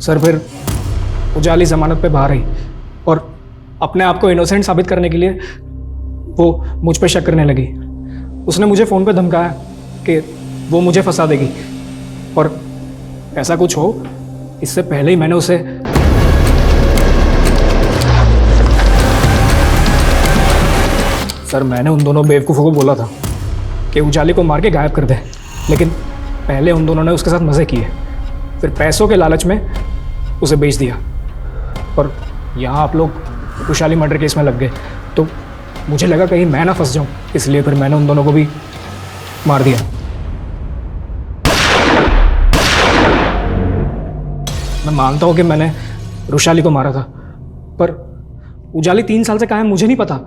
सर, फिर उजाली जमानत पे बाहर आई और अपने आप को इनोसेंट साबित करने के लिए वो मुझ पे शक करने लगी। उसने मुझे फ़ोन पे धमकाया कि वो मुझे फंसा देगी, और ऐसा कुछ हो इससे पहले ही मैंने उसे सर मैंने उन दोनों बेवकूफ़ों को बोला था कि उजाली को मार के गायब कर दे, लेकिन पहले उन दोनों ने उसके साथ मज़े किए, फिर पैसों के लालच में उसे बेच दिया, और यहाँ आप लोग उजाली मर्डर केस में लग गए, तो मुझे लगा कहीं मैं ना फंस जाऊँ, इसलिए फिर मैंने उन दोनों को भी मार दिया। मैं मानता हूँ कि मैंने रुशाली को मारा था, पर उजाली 3 साल से कहाँ है मुझे नहीं पता।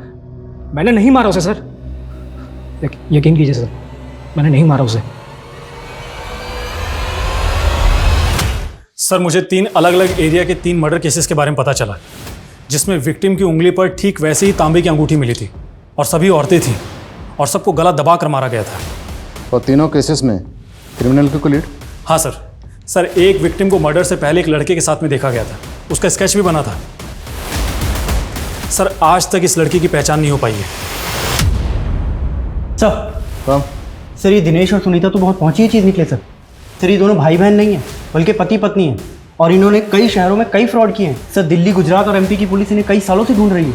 मैंने नहीं मारा उसे सर, यकीन कीजिए सर, मैंने नहीं मारा उसे। सर मुझे 3 अलग अलग एरिया के 3 मर्डर केसेस के बारे में पता चला, जिसमें विक्टिम की उंगली पर ठीक वैसे ही तांबे की अंगूठी मिली थी, और सभी औरतें थीं, और सबको गला दबा कर मारा गया था। और तीनों केसेस में क्रिमिनल को लीड? हाँ सर, एक विक्टिम को मर्डर से पहले एक लड़के के साथ में देखा गया था, उसका स्केच भी बना था। सर आज तक इस लड़की की पहचान नहीं हो पाई है। सर ये दिनेश और सुनीता तो बहुत पहुंची चीज़ निकले सर। सर ये दोनों भाई बहन नहीं हैं, बल्कि पति पत्नी हैं, और इन्होंने कई शहरों में कई फ्रॉड किए हैं सर। दिल्ली, गुजरात और एमपी की पुलिस इन्हें कई सालों से ढूंढ रही है।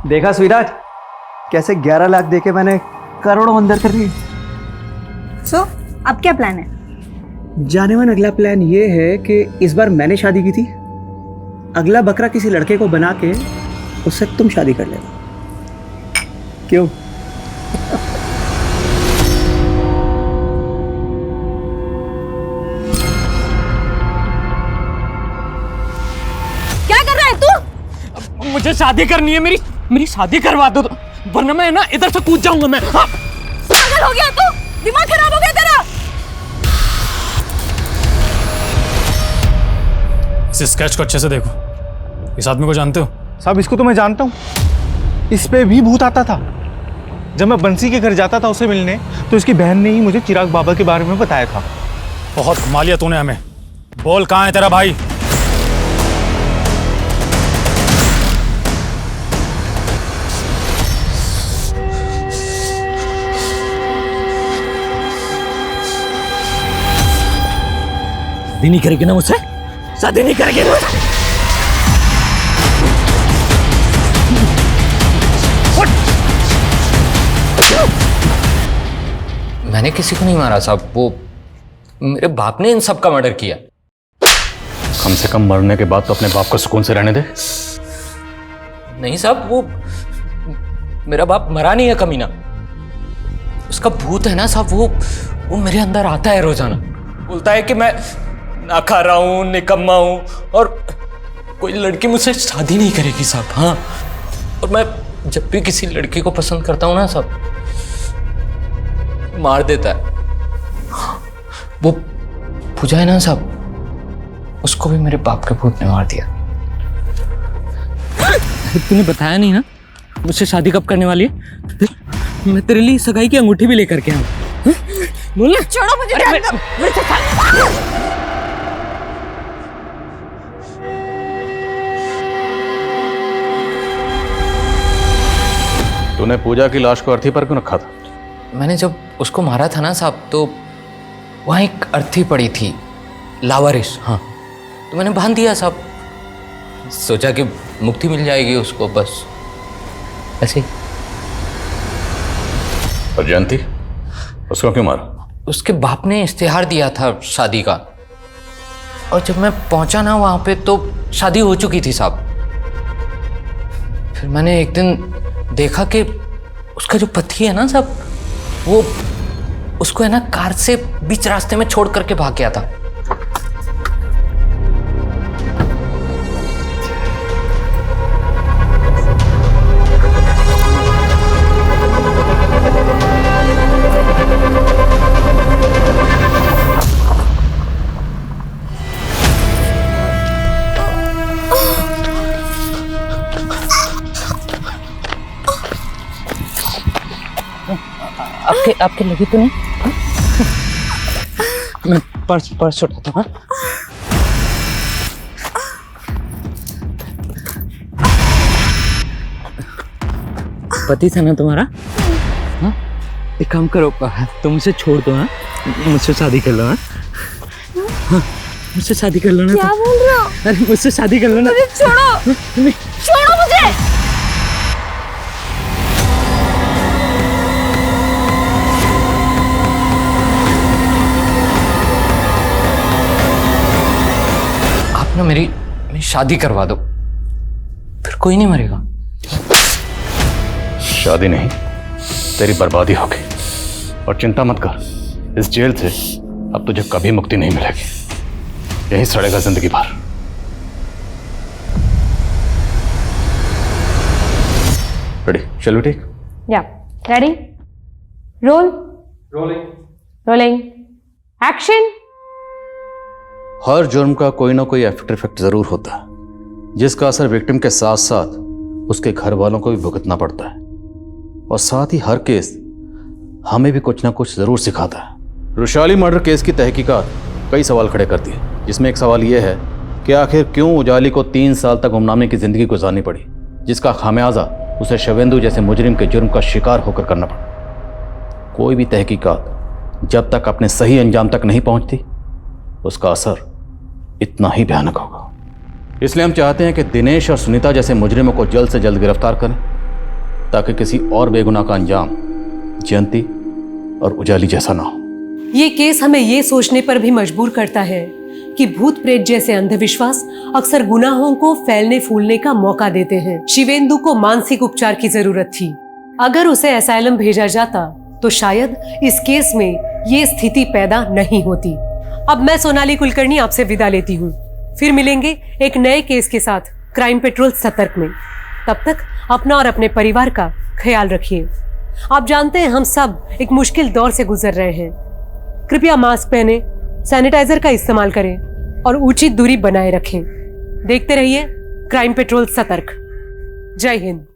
देखा स्वीटहार्ट, कैसे 11 लाख देके मैंने करोड़ों अंदर कर ली। सो अब क्या प्लान है? जाने मन अगला प्लान ये है कि इस बार मैंने शादी की थी, अगला बकरा किसी लड़के को बना के उससे तुम शादी कर लेना। क्यों? क्या कर रहा है तू? मुझे शादी करनी है, मेरी शादी करवा दो, वरना मैं ना इधर से कूद जाऊंगा मैं। पागल हो गया तू? दिमाग खराब हो गया तेरा? इस स्केच को अच्छे से देखो, इस आदमी को जानते हो? साहब इसको तो मैं जानता हूँ, इस पे भी भूत आता था। जब मैं बंसी के घर जाता था उसे मिलने, तो इसकी बहन ने ही मुझे चिराग बाबा के बारे में बताया था। बहुत घुमा लिया तूने हमें, बोल कहाँ है तेरा भाई? शादी नहीं करेगी ना मुझसे? शादी नहीं करेगी ना? मैंने किसी को नहीं मारा साहब, वो मेरे बाप ने इन सब का मर्डर किया। कम से कम मरने के बाद तो अपने बाप को सुकून से रहने दे। नहीं साहब, वो मेरा बाप मरा नहीं है कमीना, उसका भूत है ना साहब, वो मेरे अंदर आता है रोजाना, बोलता है कि मैं ना खा रहा हूँ, निकम्मा हूँ, और कोई लड़की मुझसे शादी नहीं करेगी साहब। हाँ, और मैं जब भी किसी लड़की को पसंद करता हूँ ना साहब, मार देता है। वो पूजा है ना साहब, उसको भी मेरे बाप के भूत ने मार दिया। तूने बताया नहीं ना मुझसे शादी कब करने वाली है? मैं तेरे लिए सगाई की अंगूठी भी लेकर के आऊँ। बोल ना। छोड़ो मुझे। तूने पूजा की लाश को अर्थी पर क्यों रखा था? मैंने जब उसको मारा था ना साहब, तो वहाँ एक अर्थी पड़ी थी, लावारिस। हाँ, तो मैंने बांध दिया साहब, सोचा कि मुक्ति मिल जाएगी उसको, बस ऐसे ही। और जयंती, उसको क्यों मारा? उसके बाप ने इश्तिहार दिया था शादी का, और जब मैं पहुंचा ना वहाँ पे तो शादी हो चुकी थी साहब। फिर मैंने एक दिन देखा कि उसका जो पति है ना साहब, वो उसको है ना कार से बीच रास्ते में छोड़ करके भाग गया था। आपके लगी तो नहीं? मैं पर्स उठाता हूँ। पति था ना तुम्हारा? हाँ? एक काम करो, तुम मुझसे छोड़ दो। हाँ, मुझसे शादी कर लो। हाँ, मुझसे शादी कर लो ना। क्या बोल रहे हो? अरे मुझसे शादी कर लो ना। मुझे छोड़ो, छोड़ो मुझे। आप ना मेरी शादी करवा दो, फिर कोई नहीं मरेगा। शादी नहीं, तेरी बर्बादी होगी। और चिंता मत कर, इस जेल से अब तुझे कभी मुक्ति नहीं मिलेगी, यही सड़ेगा जिंदगी भर। रेडी? Shall we take? या रेडी, रोल रोलिंग एक्शन। हर जुर्म का कोई ना कोई आफ्टर इफेक्ट जरूर होता है, जिसका असर विक्टिम के साथ साथ उसके घर वालों को भी भुगतना पड़ता है। और साथ ही हर केस हमें भी कुछ ना कुछ जरूर सिखाता है। रुशाली मर्डर केस की तहकीकात कई सवाल खड़े करती है, जिसमें एक सवाल यह है कि आखिर क्यों उजाली को 3 साल तक गुमनामी की जिंदगी गुजारनी पड़ी, जिसका खामियाजा उसे शिवेंदु जैसे मुजरिम के जुर्म का शिकार होकर करना पड़ा। कोई भी तहकीकात जब तक अपने सही अंजाम तक नहीं पहुंचती, उसका असर इतना ही भयानक होगा। इसलिए हम चाहते हैं कि दिनेश और सुनीता जैसे मुजरिमों को जल्द से जल्द गिरफ्तार करें, ताकि किसी और बेगुनाह का अंजाम जयंती और उजाली जैसा ना हो। ये केस हमें ये सोचने पर भी मजबूर करता है कि भूत प्रेत जैसे अंधविश्वास अक्सर गुनाहों को फैलने फूलने का मौका देते हैं। शिवेंदु को मानसिक उपचार की जरूरत थी। अगर उसे एसाइलम भेजा जाता तो शायद इस केस में ये स्थिति पैदा नहीं होती। अब मैं सोनाली कुलकर्णी आपसे विदा लेती हूँ। फिर मिलेंगे एक नए केस के साथ क्राइम पेट्रोल सतर्क में। तब तक अपना और अपने परिवार का ख्याल रखिए। आप जानते हैं हम सब एक मुश्किल दौर से गुजर रहे हैं। कृपया मास्क पहने, सैनिटाइजर का इस्तेमाल करें और उचित दूरी बनाए रखें। देखते रहिए क्राइम पेट्रोल सतर्क। जय हिंद।